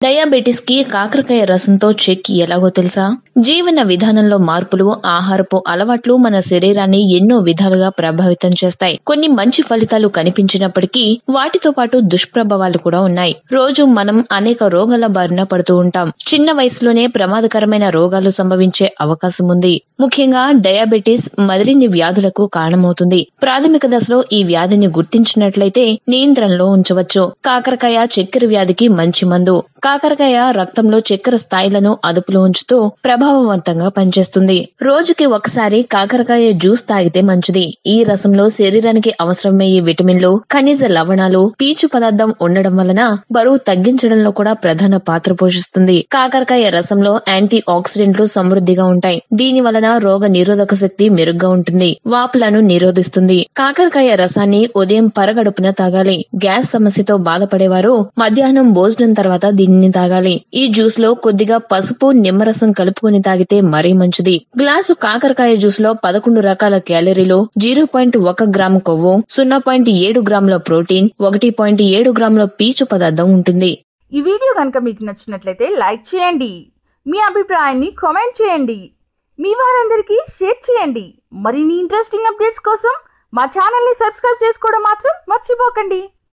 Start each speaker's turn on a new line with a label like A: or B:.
A: Diabetes కి కాకరకాయ రసంతో చెక్ ఎలాగో తెలుసా? జీవన విధానంలో మార్పులు, ఆహారపు అలవాట్లు మన శరీరాన్ని ఎన్నో విధాలుగా ప్రభావితం చేస్తాయి. కొన్ని మంచి ఫలితాలు కనిపించినప్పటికీ వాటితో పాటు దుష్ప్రభావాలు కూడా ఉన్నాయి. రోజు మనం అనేక రోగాల బారిన పడుతూ ఉంటాం. చిన్న వయసులోనే ప్రమాదకరమైన రోగాలు సంభవించే అవకాశం ఉంది. ముఖ్యంగా డయాబెటిస్ మరిన్ని వ్యాధులకు కారణమవుతుంది. ప్రాథమిక దశలో ఈ వ్యాధిని గుర్తించినట్లయితే నియంత్రణలో ఉంచవచ్చు. కాకరకాయ చక్కెర వ్యాధికి మంచి మందు. కాకరకాయ రక్తంలో చక్కెర స్థాయిలను అదుపులో ఉంచుతూ ప్రభావవంతంగా పనిచేస్తుంది. రోజుకి ఒకసారి కాకరకాయ జ్యూస్ తాగితే మంచిది. ఈ రసంలో శరీరానికి అవసరమయ్యే విటమిన్లు, ఖనిజ లవణాలు, పీచు పదార్థం ఉండడం వలన బరువు తగ్గించడంలో కూడా ప్రధాన పాత్ర పోషిస్తుంది. కాకరకాయ రసంలో యాంటీ ఆక్సిడెంట్లు సమృద్ధిగా ఉంటాయి. దీని వలన రోగ నిరోధక శక్తి మెరుగ్గా ఉంటుంది. వాపులను నిరోధిస్తుంది. కాకరకాయ రసాన్ని ఉదయం పరగడుపున తాగాలి. గ్యాస్ సమస్యతో బాధపడేవారు మధ్యాహ్నం భోజనం తర్వాత దీనిని తాగాలి. ఈ జ్యూస్ లో కొద్దిగా పసుపు, నిమ్మరసం కలుపుకొని తాగితే మరీ మంచిది. గ్లాసు కాకరకాయ జ్యూస్ లో 11 రకాల క్యాలరీలు, 0.1 గ్రాము కొవ్వు, 0.7 గ్రాముల ప్రోటీన్, 1.7 గ్రాముల పీచు పదార్థం ఉంటుంది.
B: ఈ వీడియో కనుక మీకు నచ్చినట్లయితే లైక్ చేయండి. మీ అభిప్రాయాన్ని కామెంట్ చేయండి. మీ వారందరికీ షేర్ చేయండి. మరిన్ని ఇంట్రెస్టింగ్ అప్డేట్స్ కోసం మా ఛానల్ ని సబ్స్క్రైబ్ చేసుకోవడం మాత్రం మర్చిపోకండి.